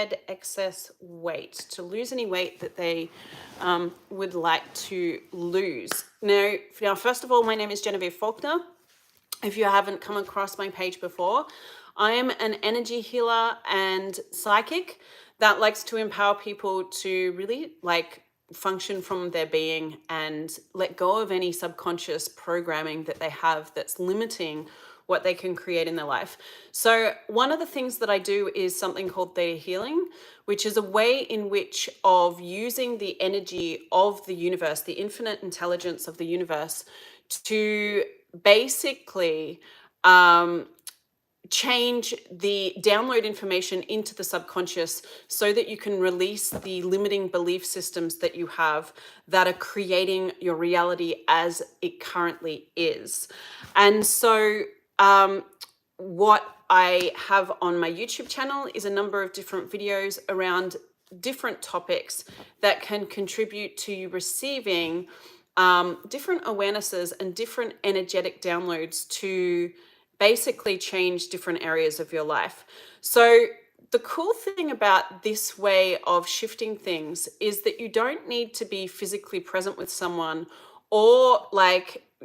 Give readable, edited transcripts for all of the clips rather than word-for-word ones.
shed excess weight, to lose any weight that they would like to lose. Now, first of all, my name is Genevieve Faulkner. If you haven't come across my page before, I am an energy healer and psychic that likes to empower people to really function from their being and let go of any subconscious programming that they have that's limiting what they can create in their life. So one of the things that I do is something called Theta healing, which is a way in which of using the energy of the universe, the infinite intelligence of the universe, to basically change the download information into the subconscious so that you can release the limiting belief systems that you have that are creating your reality as it currently is. And so what I have on my YouTube channel is a number of different videos around different topics that can contribute to you receiving different awarenesses and different energetic downloads to basically change different areas of your life. So the cool thing about this way of shifting things is that you don't need to be physically present with someone or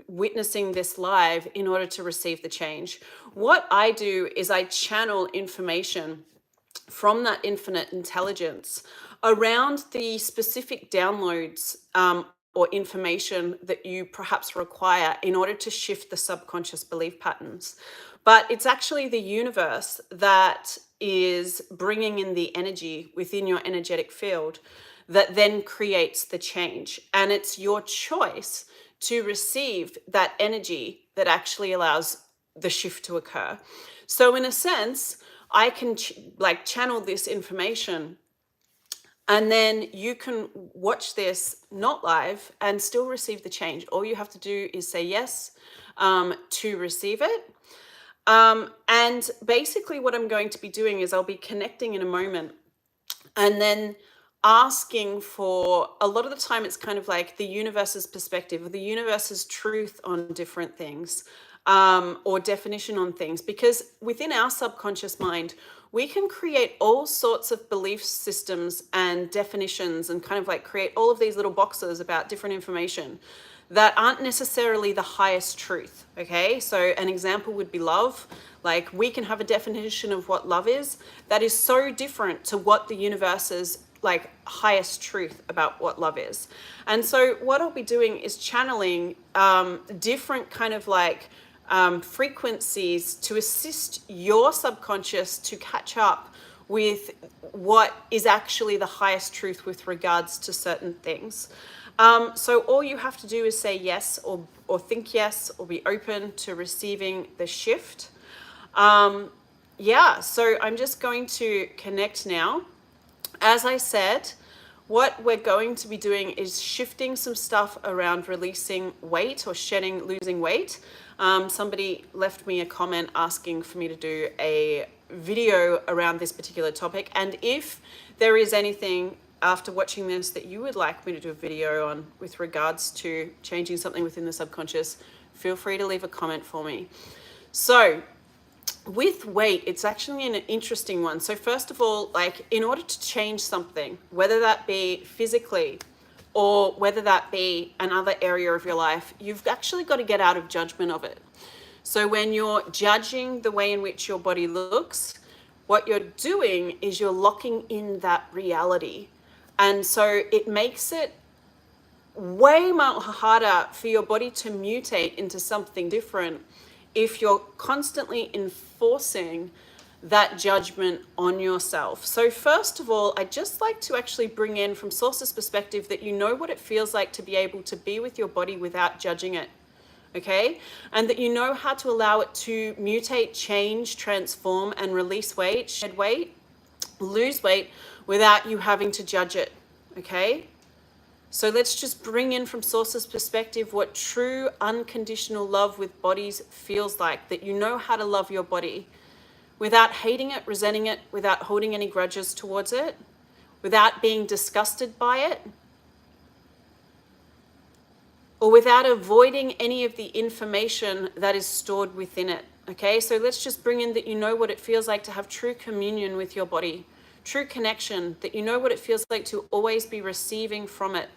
witnessing this live in order to receive the change. What I do is I channel information from that infinite intelligence around the specific downloads or information that you perhaps require in order to shift the subconscious belief patterns. But it's actually the universe that is bringing in the energy within your energetic field that then creates the change. And it's your choice to receive that energy that actually allows the shift to occur. So in a sense, I can channel this information, and then you can watch this not live and still receive the change. All you have to do is say yes to receive it. And basically what I'm going to be doing is I'll be connecting in a moment and then asking for, a lot of the time it's kind of like the universe's perspective or the universe's truth on different things, or definition on things, because within our subconscious mind we can create all sorts of belief systems and definitions and kind of create all of these little boxes about different information that aren't necessarily the highest truth. Okay, so an example would be love. We can have a definition of what love is that is so different to what the universe's highest truth about what love is. And so what I'll be doing is channeling different kind of frequencies to assist your subconscious to catch up with what is actually the highest truth with regards to certain things. So all you have to do is say yes or think yes or be open to receiving the shift. So I'm just going to connect now. As I said, what we're going to be doing is shifting some stuff around releasing weight or losing weight. Somebody left me a comment asking for me to do a video around this particular topic. And if there is anything after watching this that you would like me to do a video on with regards to changing something within the subconscious, feel free to leave a comment for me. So with weight, it's actually an interesting one. So first of all, in order to change something, whether that be physically or whether that be another area of your life, you've actually got to get out of judgment of it. So when you're judging the way in which your body looks, what you're doing is you're locking in that reality. And so it makes it way more harder for your body to mutate into something different if you're constantly enforcing that judgment on yourself. So first of all, I'd just like to actually bring in from Source's perspective that you know what it feels like to be able to be with your body without judging it, okay? And that you know how to allow it to mutate, change, transform, and release weight, shed weight, lose weight without you having to judge it, okay? So let's just bring in from Source's perspective what true unconditional love with bodies feels like, that you know how to love your body without hating it, resenting it, without holding any grudges towards it, without being disgusted by it, or without avoiding any of the information that is stored within it. Okay, so let's just bring in that you know what it feels like to have true communion with your body, true connection, that you know what it feels like to always be receiving from it,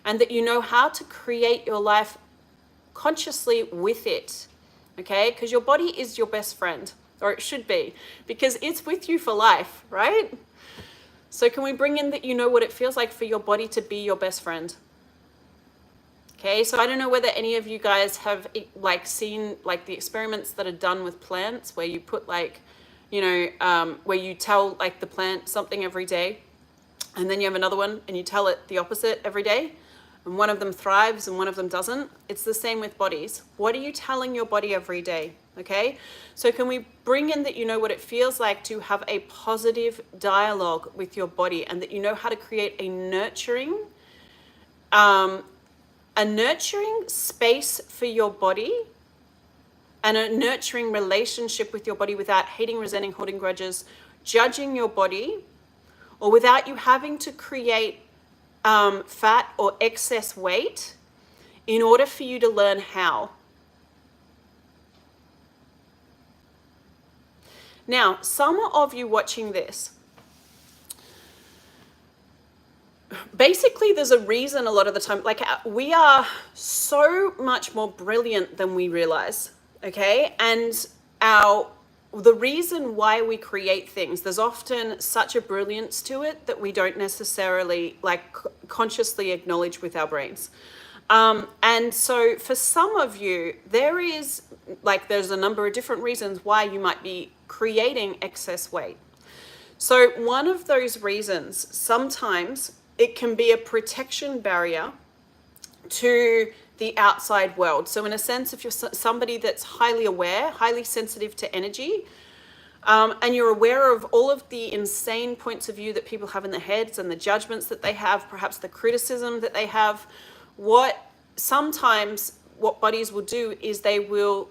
and that you know how to create your life consciously with it, okay? Because your body is your best friend, or it should be, because it's with you for life, right? So can we bring in that you know what it feels like for your body to be your best friend? Okay, so I don't know whether any of you guys have like seen like the experiments that are done with plants, where you put like, you know, where you tell like the plant something every day, and then you have another one and you tell it the opposite every day, and one of them thrives and one of them doesn't. It's the same with bodies. What are you telling your body every day? Okay, so can we bring in that you know what it feels like to have a positive dialogue with your body, and that you know how to create a nurturing space for your body, and a nurturing relationship with your body without hating, resenting, holding grudges, judging your body, or without you having to create fat or excess weight in order for you to learn how. Now, some of you watching this, basically there's a reason a lot of the time, like we are so much more brilliant than we realize, okay? And the reason why we create things, there's often such a brilliance to it that we don't necessarily like consciously acknowledge with our brains. And so for some of you, there's a number of different reasons why you might be creating excess weight. So one of those reasons, sometimes it can be a protection barrier to the outside world. So in a sense, if you're somebody that's highly aware, highly sensitive to energy, and you're aware of all of the insane points of view that people have in their heads and the judgments that they have, perhaps the criticism that they have, sometimes what bodies will do is they will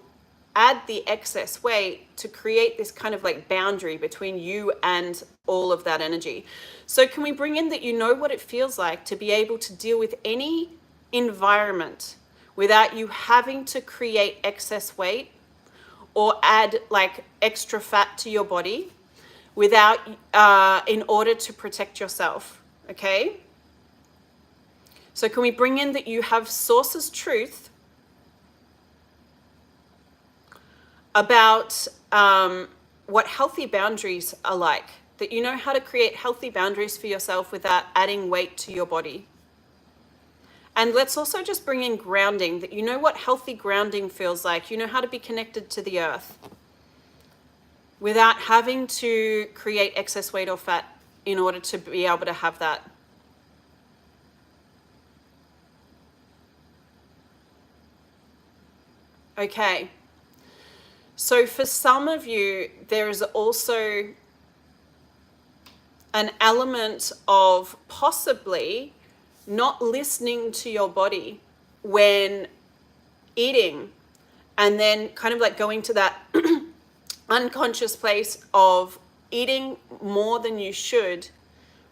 add the excess weight to create this kind of like boundary between you and all of that energy. So can we bring in that you know what it feels like to be able to deal with any environment without you having to create excess weight or add like extra fat to your body without in order to protect yourself, okay? So can we bring in that you have sources truth about what healthy boundaries are like, that you know how to create healthy boundaries for yourself without adding weight to your body. And let's also just bring in grounding, that you know what healthy grounding feels like. You know how to be connected to the earth without having to create excess weight or fat in order to be able to have that. Okay. So for some of you, there is also an element of possibly not listening to your body when eating, and then kind of like going to that unconscious place of eating more than you should,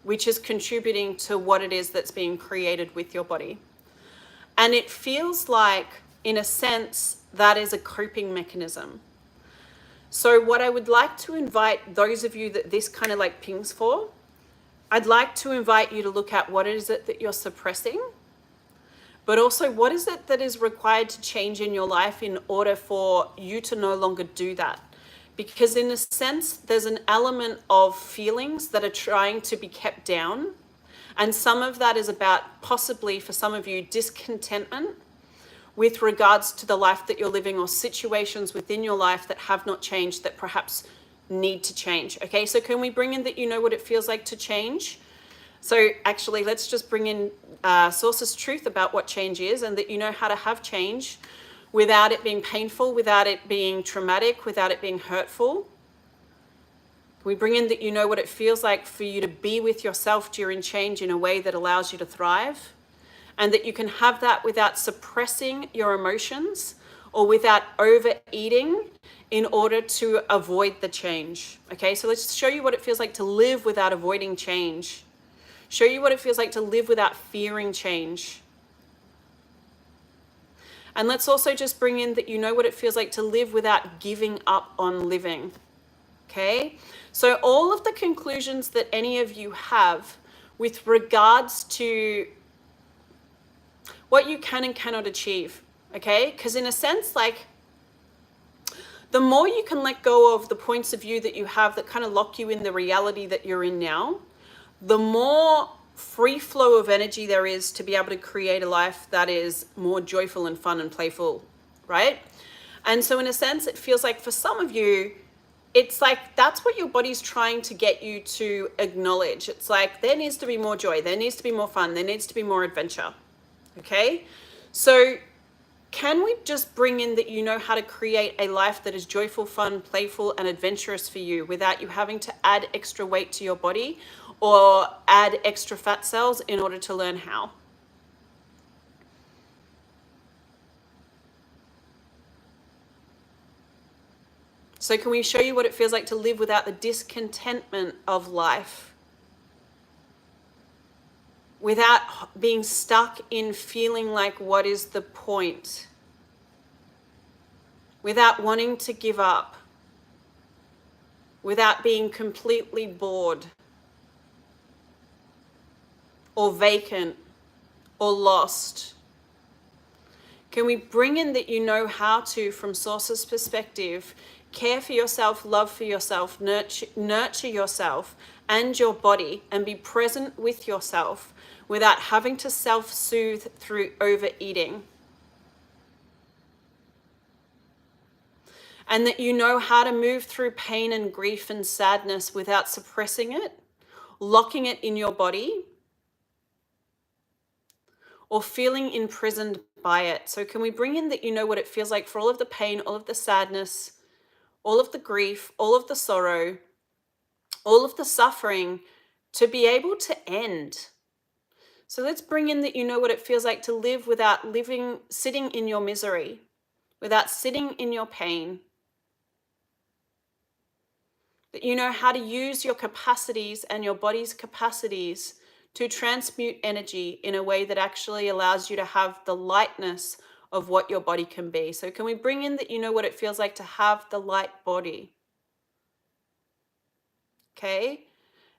which is contributing to what it is that's being created with your body. And it feels like, in a sense, that is a coping mechanism. So what I would like to invite those of you that this kind of like pings for, I'd like to invite you to look at what is it that you're suppressing, but also what is it that is required to change in your life in order for you to no longer do that. Because in a sense, there's an element of feelings that are trying to be kept down. And some of that is about possibly, for some of you, discontentment with regards to the life that you're living, or situations within your life that have not changed that perhaps need to change. Okay, so can we bring in that you know what it feels like to change? So actually, let's just bring in sources truth about what change is, and that you know how to have change without it being painful, without it being traumatic, without it being hurtful. We bring in that you know what it feels like for you to be with yourself during change in a way that allows you to thrive, and that you can have that without suppressing your emotions or without overeating in order to avoid the change. Okay, so let's show you what it feels like to live without avoiding change. Show you what it feels like to live without fearing change. And let's also just bring in that you know what it feels like to live without giving up on living. Okay, so all of the conclusions that any of you have with regards to what you can and cannot achieve, okay? Because in a sense, like, the more you can let go of the points of view that you have that kind of lock you in the reality that you're in now, the more free flow of energy there is to be able to create a life that is more joyful and fun and playful, right? And so in a sense, it feels like for some of you, it's like that's what your body's trying to get you to acknowledge. It's like there needs to be more joy, there needs to be more fun, there needs to be more adventure. Okay? So can we just bring in that you know how to create a life that is joyful, fun, playful, and adventurous for you without you having to add extra weight to your body or add extra fat cells in order to learn how? So can we show you what it feels like to live without the discontentment of life? Without being stuck in feeling like, what is the point? Without wanting to give up. Without being completely bored or vacant or lost. Can we bring in that you know how to, from Source's perspective, care for yourself, love for yourself, nurture yourself and your body, and be present with yourself without having to self-soothe through overeating? And that you know how to move through pain and grief and sadness without suppressing it, locking it in your body, or feeling imprisoned by it. So can we bring in that you know what it feels like for all of the pain, all of the sadness, all of the grief, all of the sorrow, all of the suffering to be able to end? So let's bring in that you know what it feels like to live without sitting in your misery, without sitting in your pain. That you know how to use your capacities and your body's capacities to transmute energy in a way that actually allows you to have the lightness of what your body can be. So can we bring in that you know what it feels like to have the light body? Okay.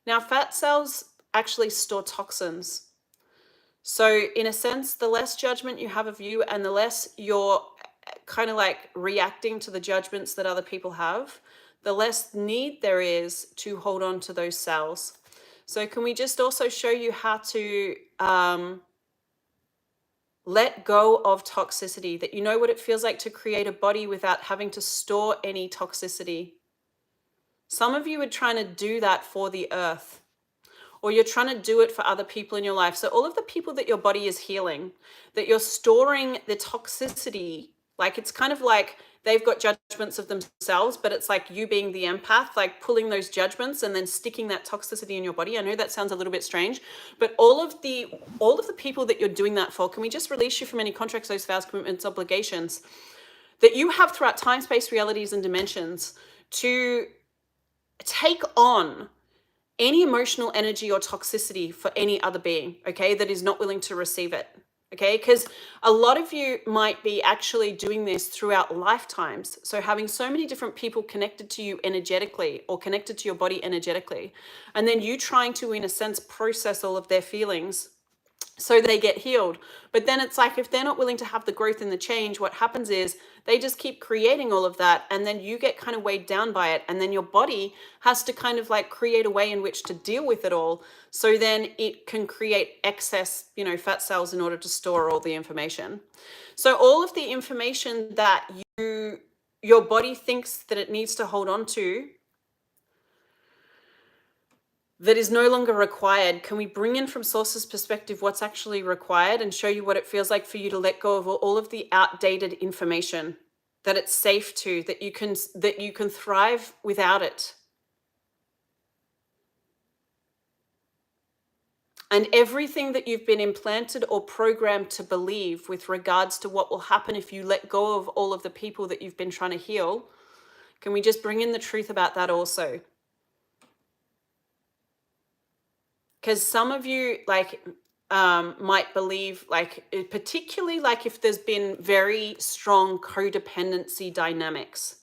Now, fat cells actually store toxins. So in a sense, the less judgment you have of you and the less you're kind of like reacting to the judgments that other people have, the less need there is to hold on to those cells. So can we just also show you how to let go of toxicity, that you know what it feels like to create a body without having to store any toxicity? Some of you are trying to do that for the earth, or you're trying to do it for other people in your life. So all of the people that your body is healing, that you're storing the toxicity, like it's kind of like they've got judgments of themselves, but it's like you being the empath, like pulling those judgments and then sticking that toxicity in your body. I know that sounds a little bit strange, but all of the people that you're doing that for, can we just release you from any contracts, those vows, commitments, obligations that you have throughout time, space, realities, and dimensions to take on any emotional energy or toxicity for any other being, okay, that is not willing to receive it, okay? Because a lot of you might be actually doing this throughout lifetimes. So having so many different people connected to you energetically or connected to your body energetically, and then you trying to, in a sense, process all of their feelings so they get healed. But then it's like, if they're not willing to have the growth and the change, what happens is they just keep creating all of that, and then you get kind of weighed down by it, and then your body has to kind of like create a way in which to deal with it all, so then it can create excess, fat cells in order to store all the information. So all of the information that your body thinks that it needs to hold on to, that is no longer required, can we bring in from Source's perspective what's actually required and show you what it feels like for you to let go of all of the outdated information, that it's safe to, that you can thrive without it? And everything that you've been implanted or programmed to believe with regards to what will happen if you let go of all of the people that you've been trying to heal, can we just bring in the truth about that also? Because some of you might believe, particularly if there's been very strong codependency dynamics,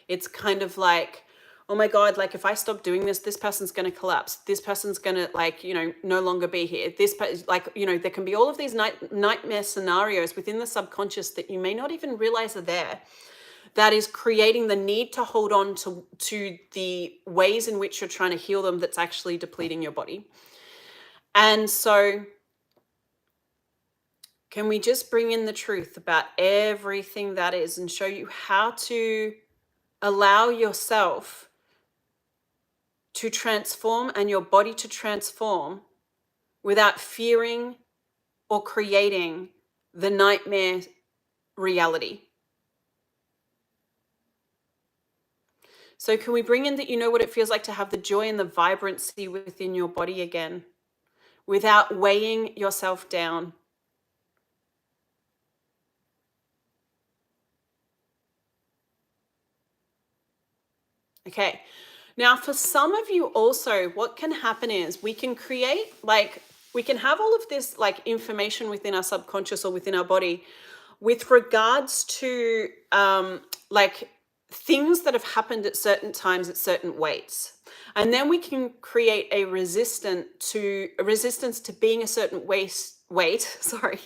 it's kind of like, oh my God, like if I stop doing this, this person's going to collapse. This person's going to like, no longer be here. There can be all of these nightmare scenarios within the subconscious that you may not even realize are there, that is creating the need to hold on to the ways in which you're trying to heal them, that's actually depleting your body. And so can we just bring in the truth about everything that is and show you how to allow yourself to transform and your body to transform without fearing or creating the nightmare reality? So can we bring in that you know what it feels like to have the joy and the vibrancy within your body again, without weighing yourself down? Okay. Now, for some of you also, what can happen is we can have all of this like information within our subconscious or within our body with regards to like things that have happened at certain times at certain weights. And then we can create a resistance to being a certain weight, sorry,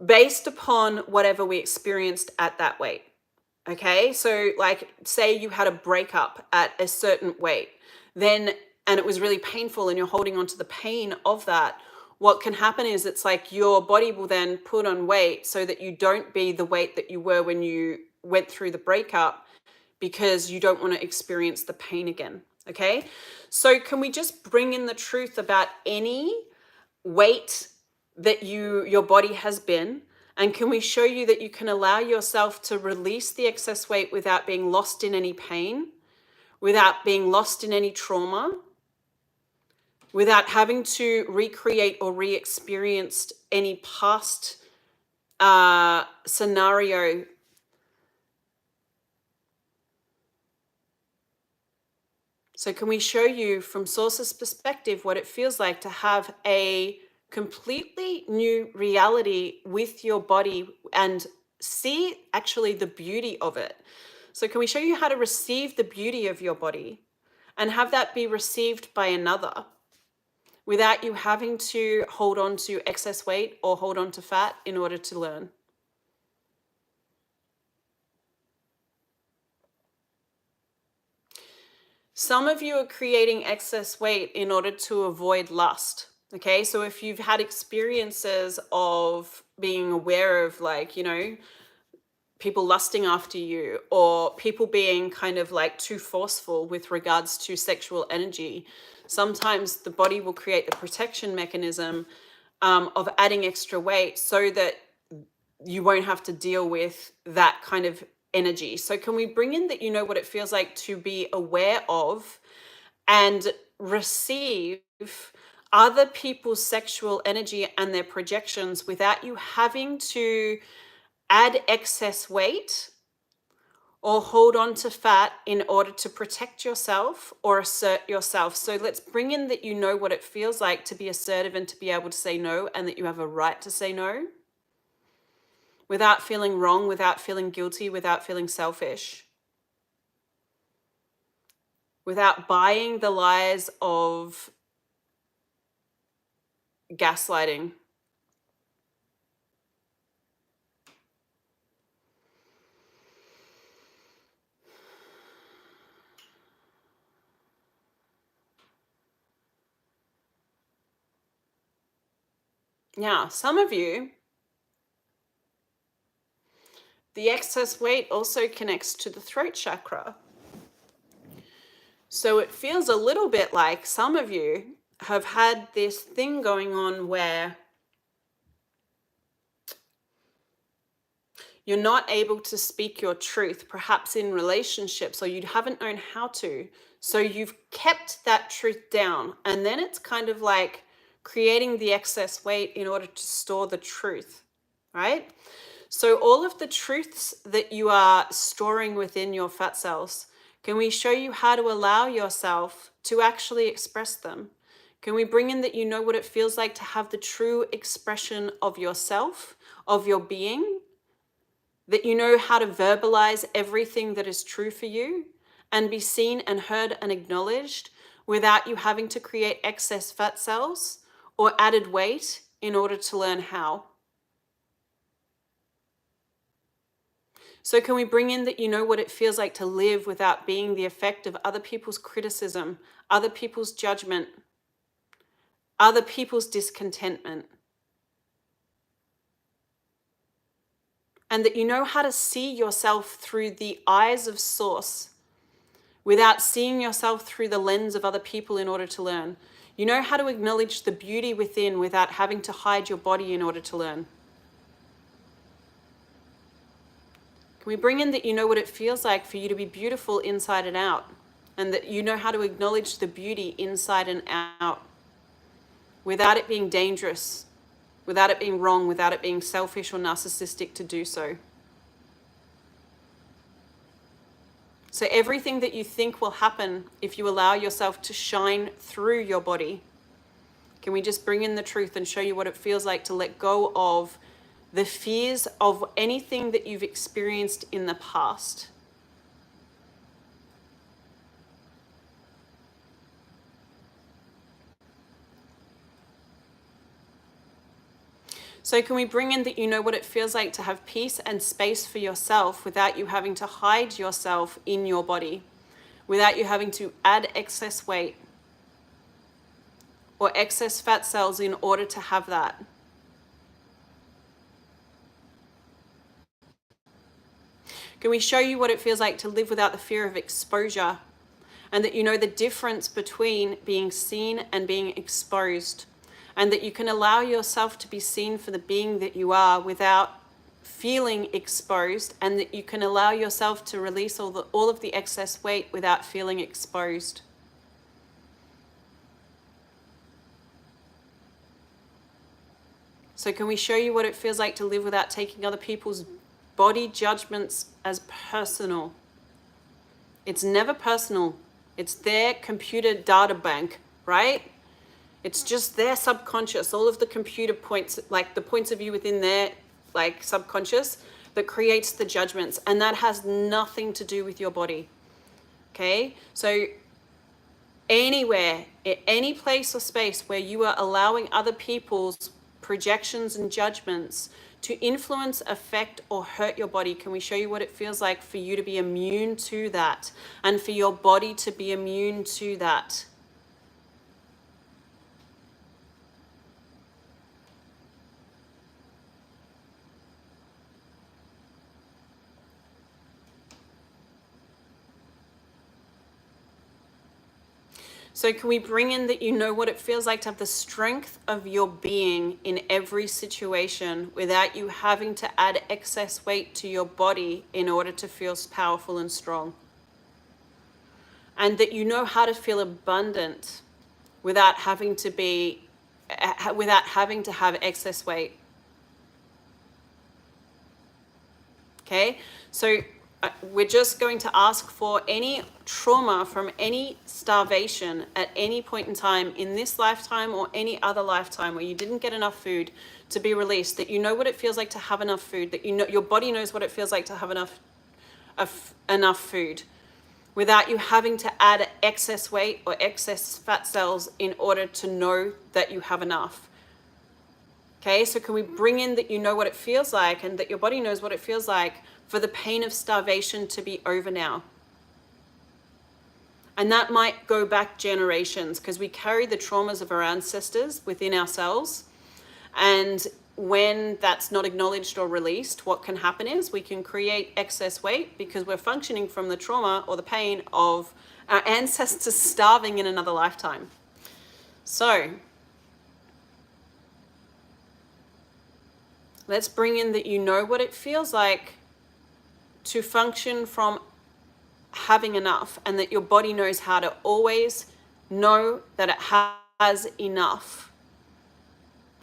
based upon whatever we experienced at that weight. Okay, so like say you had a breakup at a certain weight, and it was really painful and you're holding on to the pain of that. What can happen is it's like your body will then put on weight so that you don't be the weight that you were when you went through the breakup, because you don't want to experience the pain again. Okay, so can we just bring in the truth about any weight that your body has been? And can we show you that you can allow yourself to release the excess weight without being lost in any pain, without being lost in any trauma, without having to recreate or re-experience any past scenario? So can we show you from Source's perspective what it feels like to have a completely new reality with your body and see actually the beauty of it? So can we show you how to receive the beauty of your body and have that be received by another without you having to hold on to excess weight or hold on to fat in order to learn? Some of you are creating excess weight in order to avoid lust. Okay, so if you've had experiences of being aware of people lusting after you, or people being kind of like too forceful with regards to sexual energy, sometimes the body will create the protection mechanism of adding extra weight so that you won't have to deal with that kind of energy. So can we bring in that you know what it feels like to be aware of and receive other people's sexual energy and their projections without you having to add excess weight or hold on to fat in order to protect yourself or assert yourself? So let's bring in that you know what it feels like to be assertive and to be able to say no, and that you have a right to say no without feeling wrong, without feeling guilty, without feeling selfish, without buying the lies of gaslighting. Now, some of you, the excess weight also connects to the throat chakra. So it feels a little bit like some of you have had this thing going on where you're not able to speak your truth, perhaps in relationships, or you haven't known how to. So you've kept that truth down. And then it's kind of like creating the excess weight in order to store the truth, right? So all of the truths that you are storing within your fat cells, can we show you how to allow yourself to actually express them? Can we bring in that you know what it feels like to have the true expression of yourself, of your being, that you know how to verbalize everything that is true for you, and be seen and heard and acknowledged without you having to create excess fat cells or added weight in order to learn how. So can we bring in that you know what it feels like to live without being the effect of other people's criticism, other people's judgment, other people's discontentment? And that you know how to see yourself through the eyes of Source without seeing yourself through the lens of other people in order to learn. You know how to acknowledge the beauty within without having to hide your body in order to learn. Can we bring in that you know what it feels like for you to be beautiful inside and out, and that you know how to acknowledge the beauty inside and out without it being dangerous, without it being wrong, without it being selfish or narcissistic to do so. So everything that you think will happen if you allow yourself to shine through your body, can we just bring in the truth and show you what it feels like to let go of the fears of anything that you've experienced in the past? So can we bring in that you know what it feels like to have peace and space for yourself without you having to hide yourself in your body, without you having to add excess weight or excess fat cells in order to have that? Can we show you what it feels like to live without the fear of exposure, and that you know the difference between being seen and being exposed, and that you can allow yourself to be seen for the being that you are without feeling exposed, and that you can allow yourself to release all of the excess weight without feeling exposed? So can we show you what it feels like to live without taking other people's body judgments as personal? It's never personal. It's their computer data bank, right? It's just their subconscious, all of the computer points, like the points of view within their like subconscious that creates the judgments, and that has nothing to do with your body. Okay? So anywhere, any place or space where you are allowing other people's projections and judgments to influence, affect, or hurt your body, can we show you what it feels like for you to be immune to that, and for your body to be immune to that? So can we bring in that you know what it feels like to have the strength of your being in every situation without you having to add excess weight to your body in order to feel powerful and strong? And that you know how to feel abundant without having to have excess weight. Okay, so we're just going to ask for any trauma from any starvation at any point in time in this lifetime or any other lifetime where you didn't get enough food to be released, that you know what it feels like to have enough food, that you know your body knows what it feels like to have enough food without you having to add excess weight or excess fat cells in order to know that you have enough. Okay, so can we bring in that you know what it feels like, and that your body knows what it feels like for the pain of starvation to be over now? And that might go back generations, because we carry the traumas of our ancestors within ourselves. And when that's not acknowledged or released, what can happen is we can create excess weight because we're functioning from the trauma or the pain of our ancestors starving in another lifetime. So let's bring in that you know what it feels like to function from having enough, and that your body knows how to always know that it has enough.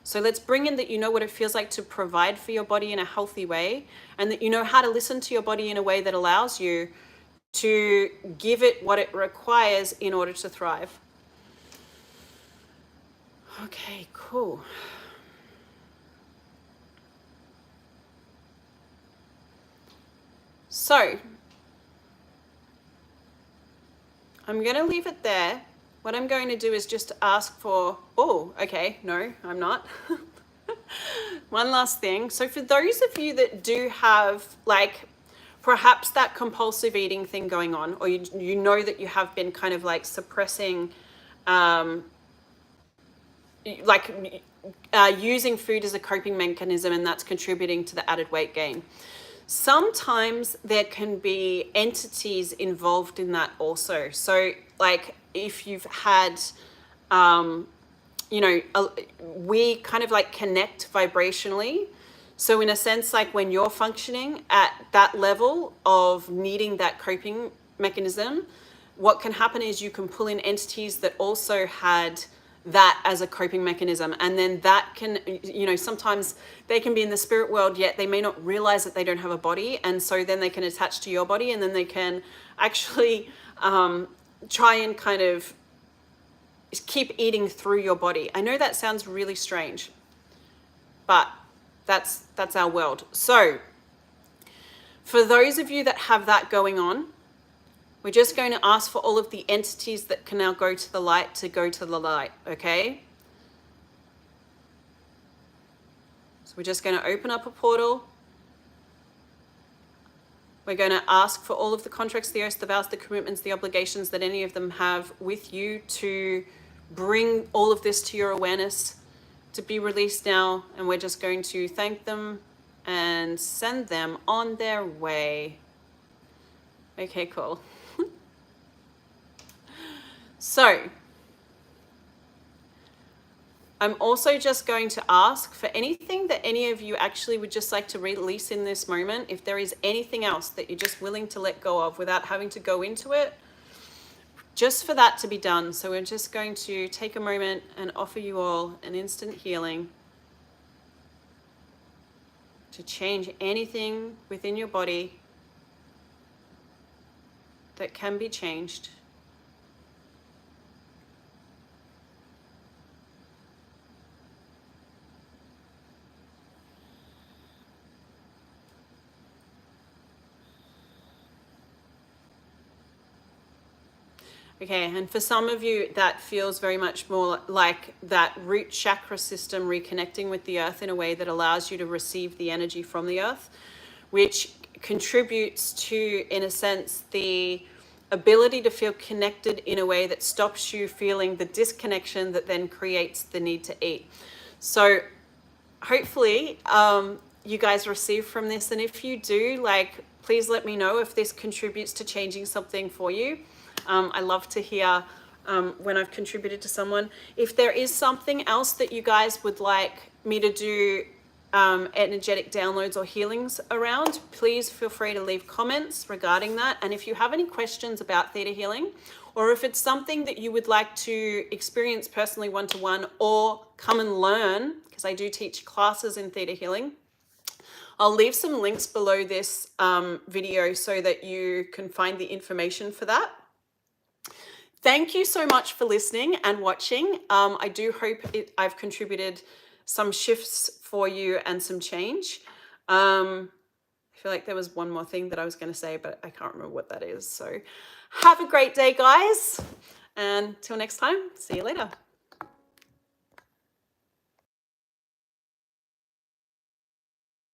So let's bring in that you know what it feels like to provide for your body in a healthy way, and that you know how to listen to your body in a way that allows you to give it what it requires in order to thrive. Okay, cool. So I'm going to leave it there. What I'm going to do is just ask for, oh, okay, no, I'm not. One last thing. So for those of you that do have like perhaps that compulsive eating thing going on, or you know that you have been kind of like suppressing, using food as a coping mechanism, and that's contributing to the added weight gain. Sometimes there can be entities involved in that also. So like if you've had, we kind of like connect vibrationally. So in a sense, like when you're functioning at that level of needing that coping mechanism, what can happen is you can pull in entities that also had that as a coping mechanism. And then that can, sometimes they can be in the spirit world, yet they may not realize that they don't have a body. And so then they can attach to your body, and then they can actually try and kind of keep eating through your body. I know that sounds really strange, but that's our world. So for those of you that have that going on, we're just going to ask for all of the entities that can now go to the light to go to the light, okay? So we're just going to open up a portal. We're going to ask for all of the contracts, the oaths, the vows, the commitments, the obligations that any of them have with you to bring all of this to your awareness, to be released now. And we're just going to thank them and send them on their way. Okay, cool. So I'm also just going to ask for anything that any of you actually would just like to release in this moment. If there is anything else that you're just willing to let go of without having to go into it, just for that to be done. So we're just going to take a moment and offer you all an instant healing to change anything within your body that can be changed. Okay, and for some of you, that feels very much more like that root chakra system reconnecting with the earth in a way that allows you to receive the energy from the earth, which contributes to, in a sense, the ability to feel connected in a way that stops you feeling the disconnection that then creates the need to eat. So hopefully you guys receive from this, and if you do, like, please let me know if this contributes to changing something for you. I love to hear when I've contributed to someone. If there is something else that you guys would like me to do energetic downloads or healings around, please feel free to leave comments regarding that. And if you have any questions about theta healing, or if it's something that you would like to experience personally one-to-one or come and learn, because I do teach classes in theta healing, I'll leave some links below this video so that you can find the information for that. Thank you so much for listening and watching. I do hope I've contributed some shifts for you and some change. I feel like there was one more thing that I was going to say, but I can't remember what that is. So have a great day, guys. And till next time, see you later.